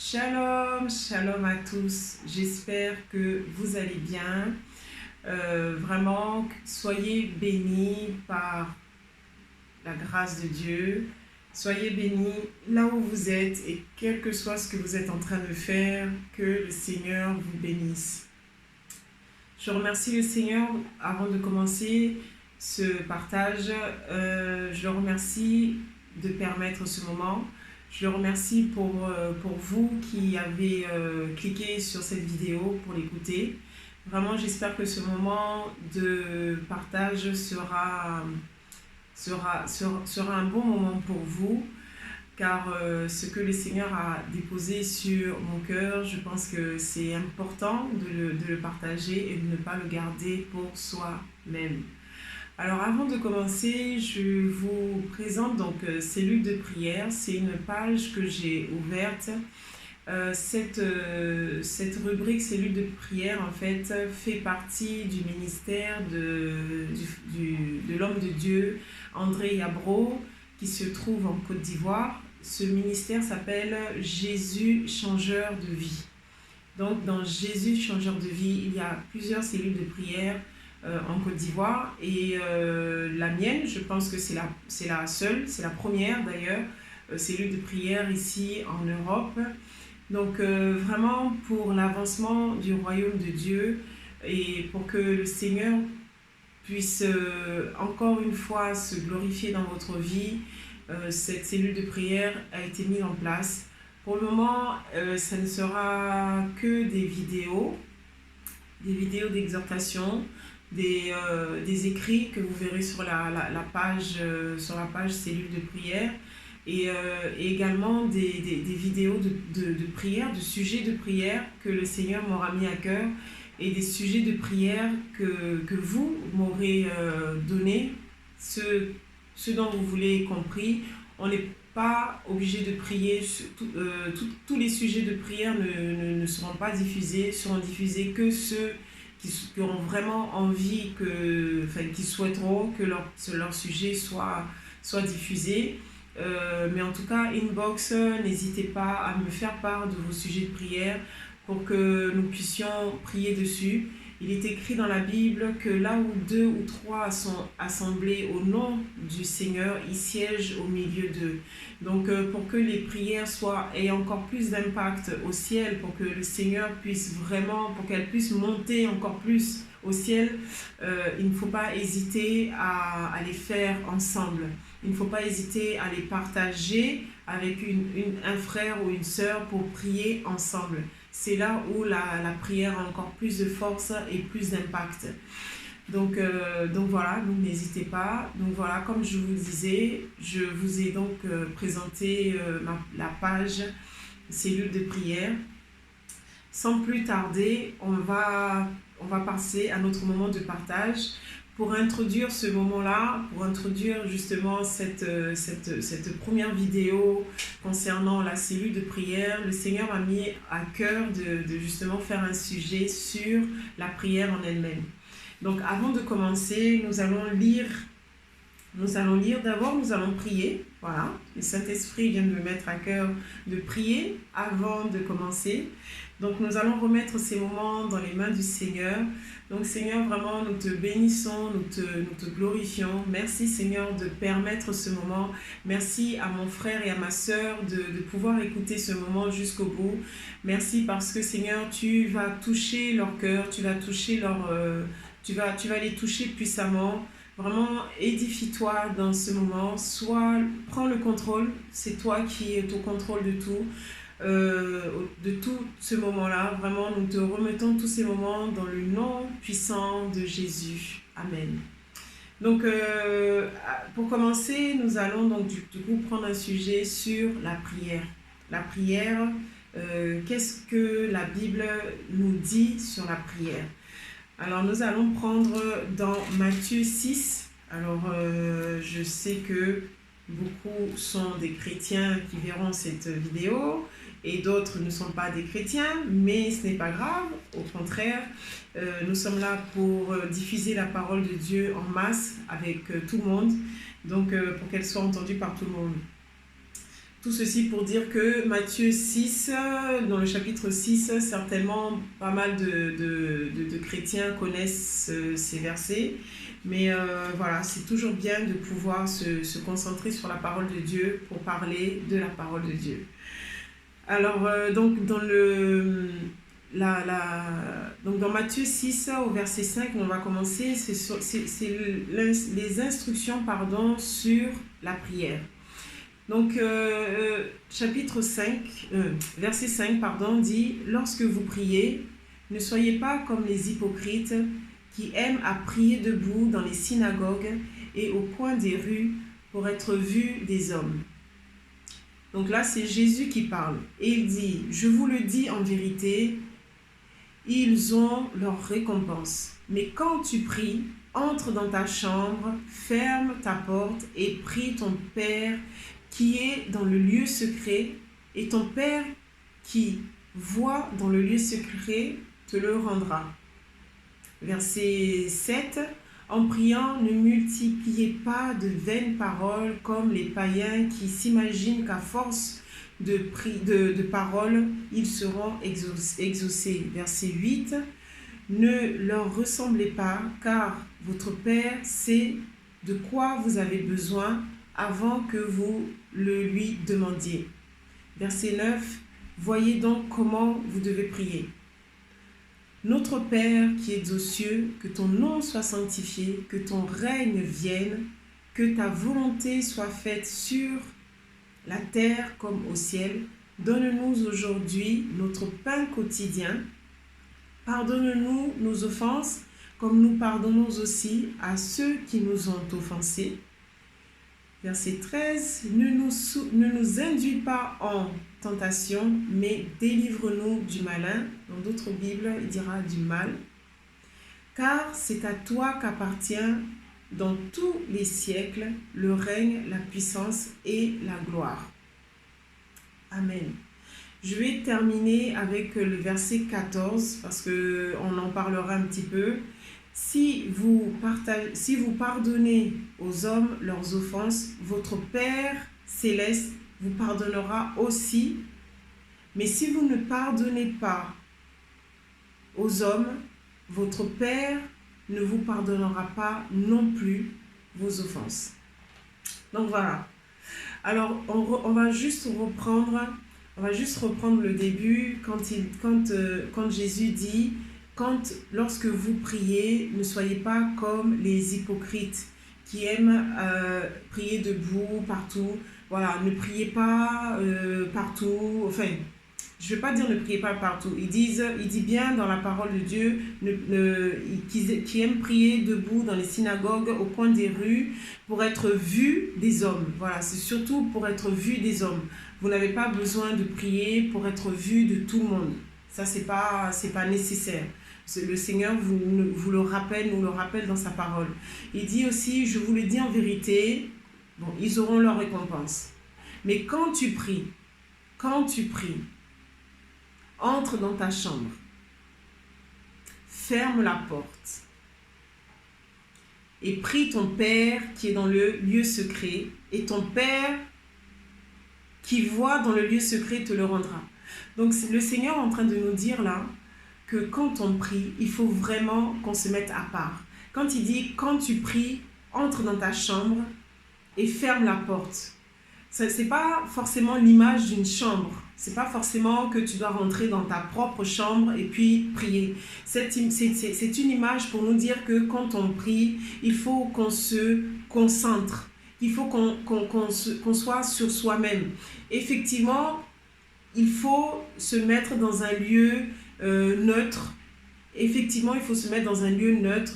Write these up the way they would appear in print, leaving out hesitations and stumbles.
Shalom, shalom à tous. J'espère que vous allez bien. Vraiment, soyez bénis par la grâce de Dieu. Soyez bénis là où vous êtes et quel que soit ce que vous êtes en train de faire, que le Seigneur vous bénisse. Je remercie le Seigneur avant de commencer ce partage. Je le remercie de permettre ce moment. Je le remercie pour vous qui avez cliqué sur cette vidéo pour l'écouter. Vraiment, j'espère que ce moment de partage sera un bon moment pour vous, car ce que le Seigneur a déposé sur mon cœur, je pense que c'est important de le partager et de ne pas le garder pour soi-même. Alors avant de commencer, je vous présente donc Cellule de prière. C'est une page que j'ai ouverte. Cette rubrique Cellule de prière en fait partie du ministère de l'homme de Dieu André Yabro qui se trouve en Côte d'Ivoire. Ce ministère s'appelle Jésus changeur de vie. Donc dans Jésus changeur de vie, il y a plusieurs cellules de prière en Côte d'Ivoire et la mienne, je pense que c'est la seule, c'est la première d'ailleurs, cellule de prière ici en Europe. Donc vraiment pour l'avancement du royaume de Dieu et pour que le Seigneur puisse encore une fois se glorifier dans votre vie, cette cellule de prière a été mise en place. Pour le moment, ça ne sera que des vidéos d'exhortation, des écrits que vous verrez sur la page cellule de prière et également des vidéos de prière, de sujets de prière que le Seigneur m'aura mis à cœur et des sujets de prière que vous m'aurez donné, ce dont vous voulez compris. On n'est pas obligé de prier, tous les sujets de prière ne seront pas diffusés, seront diffusés que ceux qui auront vraiment envie, qui souhaiteront que leur sujet soit diffusé. Mais en tout cas, inbox, n'hésitez pas à me faire part de vos sujets de prière pour que nous puissions prier dessus. Il est écrit dans la Bible que là où 2 ou 3 sont assemblés au nom du Seigneur, il siège au milieu d'eux. Donc pour que les prières aient encore plus d'impact au ciel, pour que le Seigneur pour qu'elles puissent monter encore plus au ciel, il ne faut pas hésiter à les faire ensemble. Il ne faut pas hésiter à les partager avec un frère ou une sœur pour prier ensemble. C'est là où la prière a encore plus de force et plus d'impact. Donc voilà, donc n'hésitez pas. Donc voilà, comme je vous disais, je vous ai donc présenté la page cellule de prière. Sans plus tarder, on va passer à notre moment de partage. Pour introduire ce moment-là, pour introduire justement cette première vidéo concernant la cellule de prière, le Seigneur m'a mis à cœur de justement faire un sujet sur la prière en elle-même. Donc avant de commencer, nous allons lire d'abord, nous allons prier. Voilà, le Saint-Esprit vient de me mettre à cœur de prier avant de commencer. Donc nous allons remettre ces moments dans les mains du Seigneur. Donc Seigneur, vraiment nous te bénissons, nous te glorifions. Merci Seigneur de permettre ce moment. Merci à mon frère et à ma sœur de pouvoir écouter ce moment jusqu'au bout. Merci parce que Seigneur, tu vas toucher leur cœur, tu vas les toucher puissamment. Vraiment, édifie-toi dans ce moment. Prends le contrôle. C'est toi qui es au contrôle de tout. De tout ce moment-là, vraiment nous te remettons tous ces moments dans le nom puissant de Jésus. Amen. Donc pour commencer, nous allons donc du coup prendre un sujet sur la prière. La prière, qu'est-ce que la Bible nous dit sur la prière? Alors nous allons prendre dans Matthieu 6. Alors je sais que beaucoup sont des chrétiens qui verront cette vidéo et d'autres ne sont pas des chrétiens, mais ce n'est pas grave. Au contraire, nous sommes là pour diffuser la parole de Dieu en masse avec tout le monde, donc pour qu'elle soit entendue par tout le monde. tout ceci pour dire que Matthieu 6, dans le chapitre 6, certainement pas mal de chrétiens connaissent ces versets. Mais voilà, c'est toujours bien de pouvoir se concentrer sur la parole de Dieu pour parler de la parole de Dieu. Alors, donc, donc dans Matthieu 6, au verset 5, on va commencer, c'est les instructions sur la prière. Donc, chapitre 5, verset 5, dit « Lorsque vous priez, ne soyez pas comme les hypocrites qui aiment à prier debout dans les synagogues et au coin des rues pour être vus des hommes. » Donc là, c'est Jésus qui parle. Et il dit « Je vous le dis en vérité, ils ont leur récompense. Mais quand tu pries, entre dans ta chambre, ferme ta porte et prie ton Père qui est dans le lieu secret, et ton Père qui voit dans le lieu secret te le rendra. » Verset 7. En priant, ne multipliez pas de vaines paroles comme les païens qui s'imaginent qu'à force de paroles, ils seront exaucés. Verset 8. Ne leur ressemblez pas, car votre Père sait de quoi vous avez besoin avant que vous le lui demandiez. Verset 9. Voyez donc comment vous devez prier. Notre Père qui es aux cieux, que ton nom soit sanctifié, que ton règne vienne, que ta volonté soit faite sur la terre comme au ciel. Donne-nous aujourd'hui notre pain quotidien. Pardonne-nous nos offenses, comme nous pardonnons aussi à ceux qui nous ont offensés. Verset 13. Ne nous induis pas en tentation, mais délivre-nous du malin. Dans d'autres Bibles, il dira du mal. Car c'est à toi qu'appartient dans tous les siècles le règne, la puissance et la gloire. Amen. Je vais terminer avec le verset 14 parce qu'on en parlera un petit peu. Si vous pardonnez aux hommes leurs offenses, votre Père céleste vous pardonnera aussi. Mais si vous ne pardonnez pas aux hommes, votre Père ne vous pardonnera pas non plus vos offenses. Donc voilà. Alors, on va juste reprendre le début quand Jésus dit lorsque vous priez, ne soyez pas comme les hypocrites qui aiment prier debout, partout. Voilà, ne priez pas partout. Enfin, je ne vais pas dire ne priez pas partout. Il dit bien dans la parole de Dieu qui aiment prier debout dans les synagogues, au coin des rues, pour être vus des hommes. Voilà, c'est surtout pour être vus des hommes. Vous n'avez pas besoin de prier pour être vu de tout le monde. Ça, c'est pas nécessaire. Le Seigneur nous le rappelle dans sa parole. Il dit aussi, je vous le dis en vérité, bon, ils auront leur récompense. Mais quand tu pries, entre dans ta chambre, ferme la porte et prie ton Père qui est dans le lieu secret, et ton Père qui voit dans le lieu secret te le rendra. Donc le Seigneur est en train de nous dire là que quand on prie, il faut vraiment qu'on se mette à part. Quand il dit, quand tu pries, entre dans ta chambre et ferme la porte. Ce n'est pas forcément l'image d'une chambre. Ce n'est pas forcément que tu dois rentrer dans ta propre chambre et puis prier. C'est une image pour nous dire que quand on prie, il faut qu'on se concentre. Il faut qu'on soit sur soi-même. Effectivement, il faut se mettre dans un lieu neutre. Effectivement, il faut se mettre dans un lieu neutre.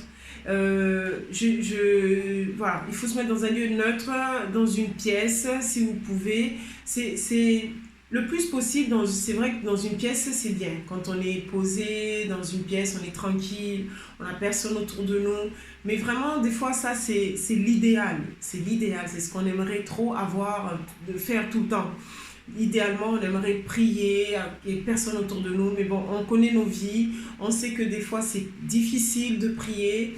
Voilà, il faut se mettre dans un lieu neutre, dans une pièce, si vous pouvez. C'est le plus possible. C'est vrai que dans une pièce, c'est bien. Quand on est posé dans une pièce, on est tranquille, on n'a personne autour de nous. Mais vraiment, des fois, ça, c'est l'idéal. C'est l'idéal. C'est ce qu'on aimerait trop avoir, de faire tout le temps. idéalement, on aimerait prier, il n'y a personne autour de nous, mais bon, on connaît nos vies, on sait que des fois c'est difficile de prier,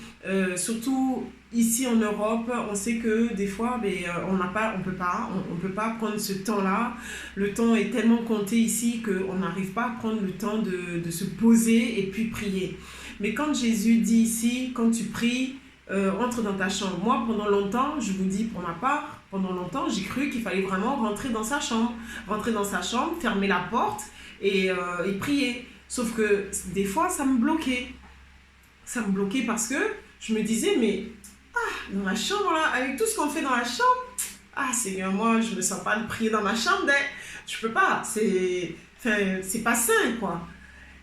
surtout ici en Europe, on sait que des fois, on peut pas prendre ce temps-là. Le temps est tellement compté ici qu'on n'arrive pas à prendre le temps de se poser et puis prier. Mais quand Jésus dit ici, quand tu pries, entre dans ta chambre. Moi, pendant longtemps, je vous dis pour ma part, pendant longtemps, j'ai cru qu'il fallait vraiment rentrer dans sa chambre. Rentrer dans sa chambre, fermer la porte et prier. Sauf que des fois, ça me bloquait. Ça me bloquait parce que je me disais, mais dans la chambre, là, avec tout ce qu'on fait dans la chambre, Seigneur, moi, je ne me sens pas de prier dans ma chambre. Je peux pas. C'est pas sain, quoi.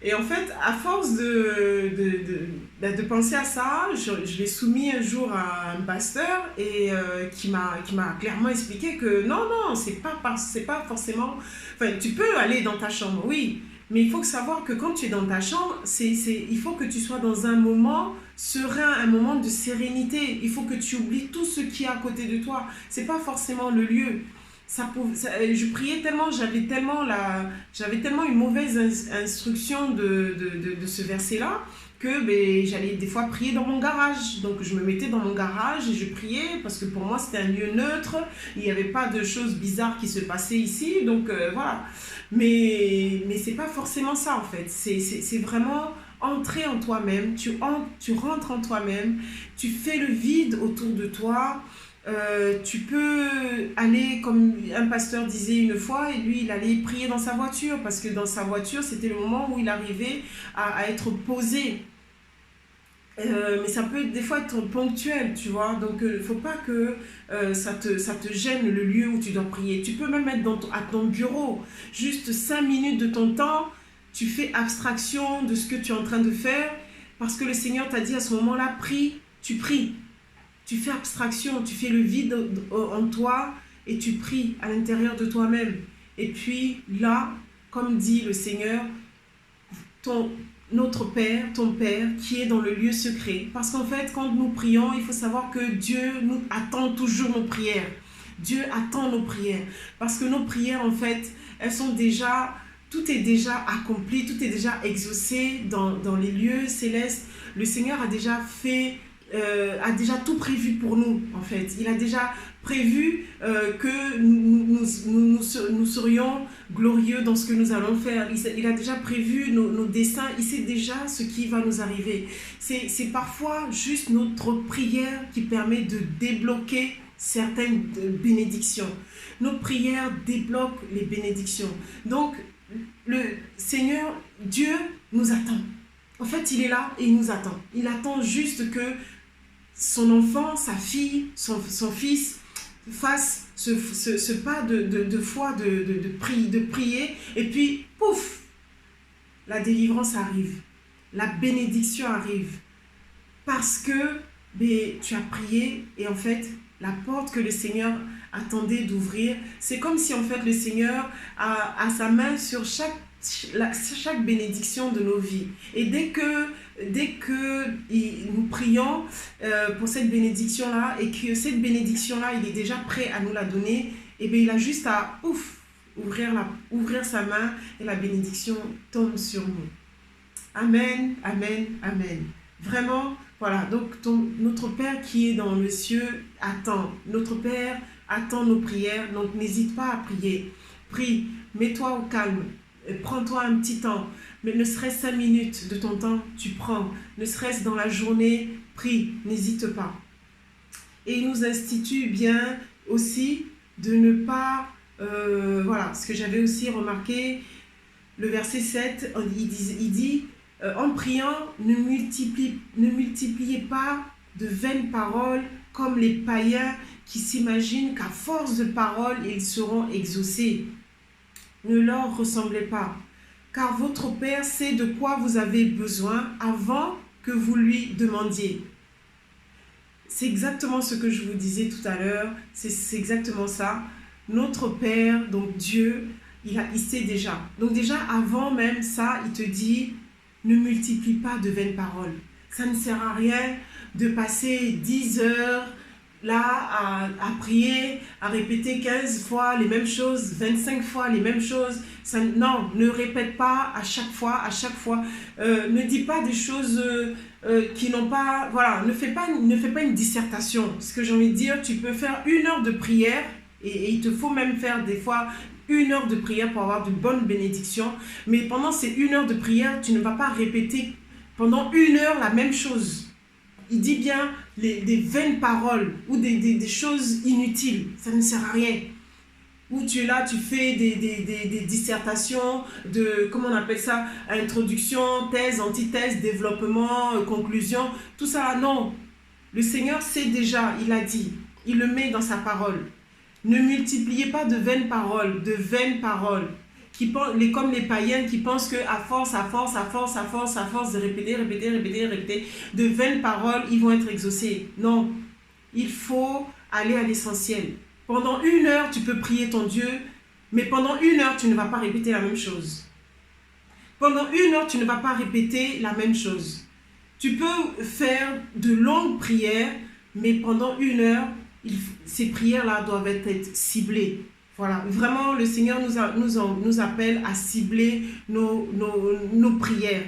Et en fait, à force de penser à ça, je l'ai soumis un jour à un pasteur et qui m'a clairement expliqué que non, c'est pas forcément... Enfin, tu peux aller dans ta chambre, oui, mais il faut savoir que quand tu es dans ta chambre, il faut que tu sois dans un moment serein, un moment de sérénité. Il faut que tu oublies tout ce qui est à côté de toi. C'est pas forcément le lieu. Je priais tellement, j'avais tellement une mauvaise instruction de ce verset-là que j'allais des fois prier dans mon garage. Donc je me mettais dans mon garage et je priais parce que pour moi c'était un lieu neutre, il n'y avait pas de choses bizarres qui se passaient ici, donc voilà. Mais c'est pas forcément ça en fait, c'est vraiment entrer en toi-même, tu rentres en toi-même, tu fais le vide autour de toi. Tu peux aller, comme un pasteur disait une fois, et lui il allait prier dans sa voiture parce que dans sa voiture c'était le moment où il arrivait à être posé. Mais ça peut des fois être ponctuel, tu vois, donc il ne faut pas que ça te gêne le lieu où tu dois prier. Tu peux même être à ton bureau, juste 5 minutes de ton temps, tu fais abstraction de ce que tu es en train de faire parce que le Seigneur t'a dit à ce moment-là, prie, tu pries. Tu fais abstraction, tu fais le vide en toi et tu pries à l'intérieur de toi-même. Et puis là, comme dit le Seigneur, notre Père, ton Père, qui est dans le lieu secret. Parce qu'en fait, quand nous prions, il faut savoir que Dieu nous attend toujours nos prières. Dieu attend nos prières. Parce que nos prières, en fait, tout est déjà accompli, tout est déjà exaucé dans les lieux célestes. Le Seigneur a déjà tout prévu pour nous, en fait. Il a déjà prévu que nous serions glorieux dans ce que nous allons faire. Il a déjà prévu nos desseins. Il sait déjà ce qui va nous arriver. C'est parfois juste notre prière qui permet de débloquer certaines bénédictions. Nos prières débloquent les bénédictions. Donc, le Seigneur, Dieu, nous attend. En fait, il est là et il nous attend. Il attend juste que son enfant, sa fille, son fils fasse ce pas de foi, de prier, et puis, pouf, la délivrance arrive, la bénédiction arrive, parce que tu as prié, et en fait, la porte que le Seigneur attendait d'ouvrir, c'est comme si en fait le Seigneur a sa main sur chaque bénédiction de nos vies. Et dès que nous prions pour cette bénédiction-là et que cette bénédiction-là, il est déjà prêt à nous la donner, et bien il a juste à ouvrir sa main et la bénédiction tombe sur nous. Amen, amen, amen. Vraiment, voilà, donc notre Père qui est dans le ciel attend. Notre Père attend nos prières, donc n'hésite pas à prier. Prie, mets-toi au calme. Prends-toi un petit temps, mais ne serait-ce 5 minutes de ton temps, tu prends, ne serait-ce dans la journée, prie, n'hésite pas. Et il nous institue bien aussi de ne pas, voilà, ce que j'avais aussi remarqué, le verset 7, il dit en priant, ne multipliez pas de vaines paroles comme les païens qui s'imaginent qu'à force de paroles, ils seront exaucés. Ne leur ressemblez pas, car votre Père sait de quoi vous avez besoin avant que vous lui demandiez. C'est exactement ce que je vous disais tout à l'heure, c'est exactement ça. Notre Père, donc Dieu, il sait déjà. Donc déjà, avant même ça, il te dit, ne multiplie pas de vaines paroles. Ça ne sert à rien de passer 10 heures là à prier, à répéter 15 fois les mêmes choses, 25 fois les mêmes choses. Ça, non, ne répète pas à chaque fois. Ne dis pas des choses qui n'ont pas... Voilà, ne fais pas une dissertation. Ce que j'ai envie de dire, tu peux faire 1 heure de prière et il te faut même faire des fois 1 heure de prière pour avoir de bonnes bénédictions. Mais pendant ces 1 heure de prière, tu ne vas pas répéter pendant 1 heure la même chose. Il dit bien des vaines paroles ou des choses inutiles. Ça ne sert à rien. Où tu es là, tu fais des dissertations de, comment on appelle ça, introduction, thèse, antithèse, développement, conclusion. Tout ça, non. Le Seigneur sait déjà, il a dit. Il le met dans sa parole. Ne multipliez pas de vaines paroles, comme les païens qui pensent qu'à force de répéter, de vaines paroles, ils vont être exaucés. Non, il faut aller à l'essentiel. Pendant 1 heure, tu peux prier ton Dieu, mais pendant 1 heure, tu ne vas pas répéter la même chose. Pendant 1 heure, tu ne vas pas répéter la même chose. Tu peux faire de longues prières, mais pendant 1 heure, ces prières-là doivent être ciblées. Voilà, vraiment, le Seigneur nous appelle à cibler nos prières.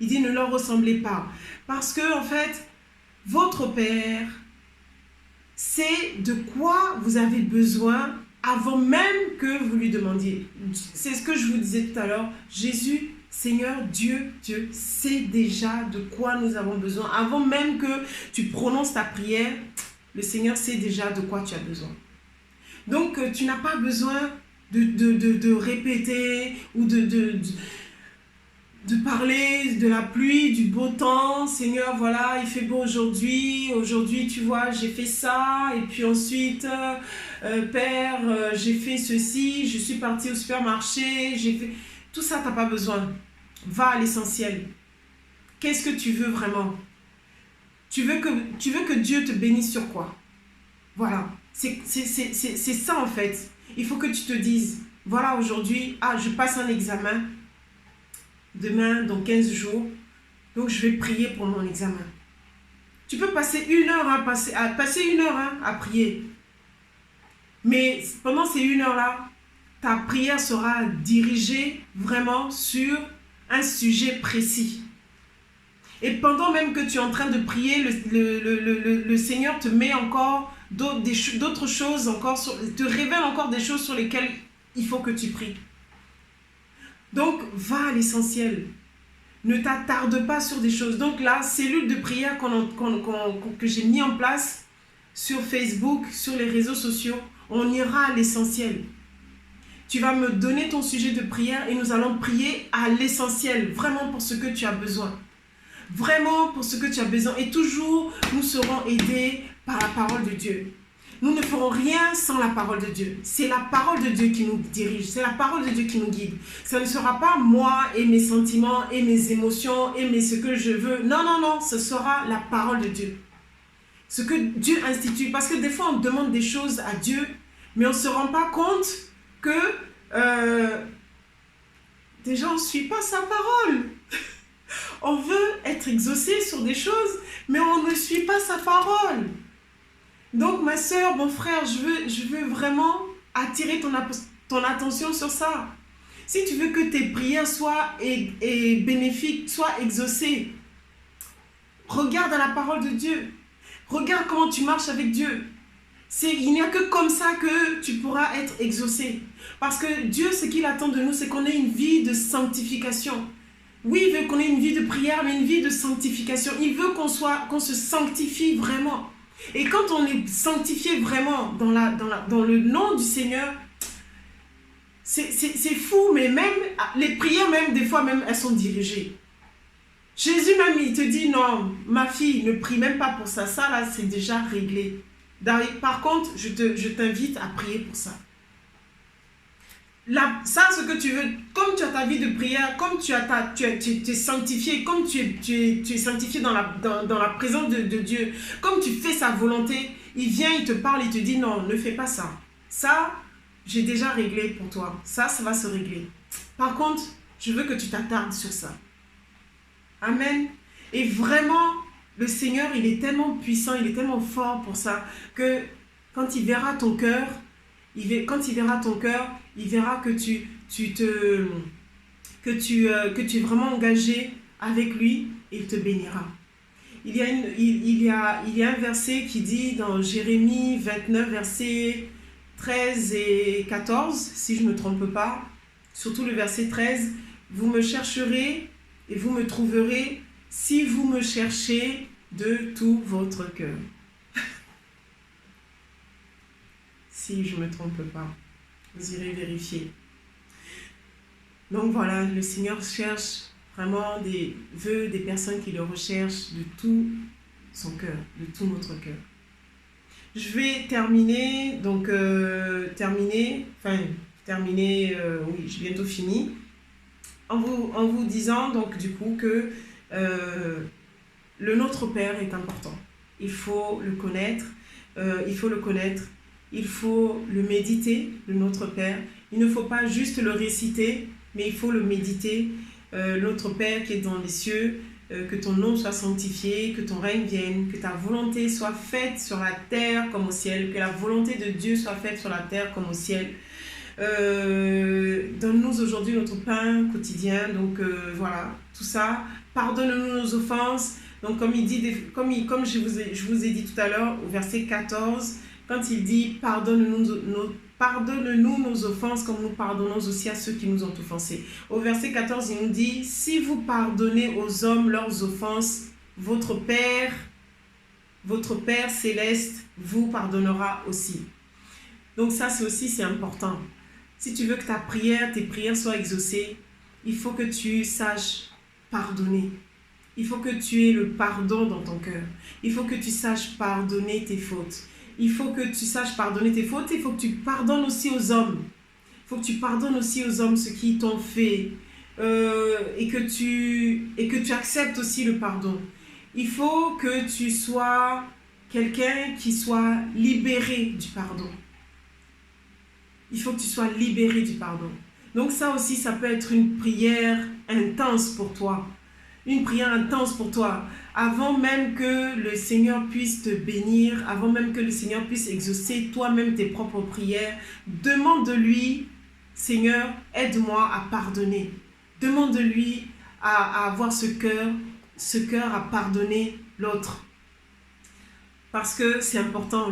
Il dit, ne leur ressemblez pas. Parce que, en fait, votre Père sait de quoi vous avez besoin avant même que vous lui demandiez. C'est ce que je vous disais tout à l'heure. Jésus, Seigneur, Dieu sait déjà de quoi nous avons besoin. Avant même que tu prononces ta prière, le Seigneur sait déjà de quoi tu as besoin. Donc, tu n'as pas besoin de répéter ou de parler de la pluie, du beau temps. Seigneur, voilà, il fait beau aujourd'hui. Aujourd'hui, tu vois, j'ai fait ça. Et puis ensuite, Père, j'ai fait ceci. Je suis partie au supermarché. J'ai fait... Tout ça, tu n'as pas besoin. Va à l'essentiel. Qu'est-ce que tu veux vraiment? Tu veux que Dieu te bénisse sur quoi? Voilà. C'est ça en fait. Il faut que tu te dises, voilà aujourd'hui, je passe un examen. Demain, dans 15 jours. Donc, je vais prier pour mon examen. Tu peux passer 1 heure, passer 1 heure à prier. Mais pendant ces 1 heure-là, ta prière sera dirigée vraiment sur un sujet précis. Et pendant même que tu es en train de prier, le Seigneur te met encore d'autres choses, te révèle encore des choses sur lesquelles il faut que tu pries. Donc, va à l'essentiel. Ne t'attarde pas sur des choses. Donc, la cellule de prière que j'ai mis en place sur Facebook, sur les réseaux sociaux, on ira à l'essentiel. Tu vas me donner ton sujet de prière et nous allons prier à l'essentiel, vraiment pour ce que tu as besoin. Vraiment pour ce que tu as besoin. Et toujours, nous serons aidés par la parole de Dieu. Nous ne ferons rien sans la parole de Dieu. C'est la parole de Dieu qui nous dirige. C'est la parole de Dieu qui nous guide. Ce ne sera pas moi et mes sentiments et mes émotions et ce que je veux. Non, non, non. Ce sera la parole de Dieu. Ce que Dieu institue. Parce que des fois, on demande des choses à Dieu, mais on ne se rend pas compte que déjà, on ne suit pas sa parole. On veut être exaucé sur des choses, mais on ne suit pas sa parole. Donc, ma soeur, mon frère, je veux vraiment attirer ton attention sur ça. Si tu veux que tes prières soient bénéfiques, soient exaucées, regarde à la parole de Dieu. Regarde comment tu marches avec Dieu. Il n'y a que comme ça que tu pourras être exaucé. Parce que Dieu, ce qu'il attend de nous, c'est qu'on ait une vie de sanctification. Oui, il veut qu'on ait une vie de prière, mais une vie de sanctification. Il veut qu'on se sanctifie vraiment. Et quand on est sanctifié vraiment dans le nom du Seigneur, c'est fou, mais même les prières, même des fois, même elles sont dirigées. Jésus même, il te dit, non, ma fille, ne prie même pas pour ça. Ça, là, c'est déjà réglé. Par contre, je t'invite à prier pour ça. Ça, ce que tu veux, comme tu as ta vie de prière, comme tu es sanctifié, comme tu es sanctifié dans la présence de Dieu, comme tu fais sa volonté, il vient, il te parle, il te dit non, ne fais pas ça. Ça, j'ai déjà réglé pour toi. Ça va se régler. Par contre, je veux que tu t'attardes sur ça. Amen. Et vraiment, le Seigneur, il est tellement puissant, il est tellement fort pour ça, que quand il verra ton cœur, quand il verra ton cœur, il verra que que tu es vraiment engagé avec lui, et il te bénira. Il y a un verset qui dit dans Jérémie 29, versets 13 et 14, si je ne me trompe pas, surtout le verset 13, « Vous me chercherez et vous me trouverez si vous me cherchez de tout votre cœur. » Si je ne me trompe pas, vous irez vérifier. Donc voilà, le Seigneur cherche vraiment veut des personnes qui le recherchent de tout son cœur, de tout notre cœur. Je vais terminer, oui, j'ai bientôt fini, en vous disant donc du coup que le Notre Père est important. Il faut le connaître, il faut le méditer, le Notre Père. Il ne faut pas juste le réciter, mais il faut le méditer. Notre Père qui est dans les cieux, que ton nom soit sanctifié, que ton règne vienne, que ta volonté soit faite sur la terre comme au ciel, que la volonté de Dieu soit faite sur la terre comme au ciel. Donne-nous aujourd'hui notre pain quotidien, donc voilà, tout ça. Pardonne-nous nos offenses. Donc comme je vous ai dit tout à l'heure au verset 14, quand il dit pardonne-nous nos offenses comme nous pardonnons aussi à ceux qui nous ont offensés. Au verset 14, il nous dit, si vous pardonnez aux hommes leurs offenses, votre Père céleste vous pardonnera aussi. Donc ça c'est important. Si tu veux que tes prières soient exaucées, il faut que tu saches pardonner. Il faut que tu aies le pardon dans ton cœur. Il faut que tu saches pardonner tes fautes. Il faut que tu saches pardonner tes fautes. Il faut que tu pardonnes aussi aux hommes. Il faut que tu pardonnes aussi aux hommes ce qu'ils t'ont fait. Et que tu acceptes aussi le pardon. Il faut que tu sois quelqu'un qui soit libéré du pardon. Il faut que tu sois libéré du pardon. Donc ça aussi, ça peut être une prière intense pour toi. Une prière intense pour toi. Avant même que le Seigneur puisse te bénir, avant même que le Seigneur puisse exaucer toi-même tes propres prières, demande de lui, Seigneur, aide-moi à pardonner. Demande de lui à avoir ce cœur à pardonner l'autre. Parce que c'est important.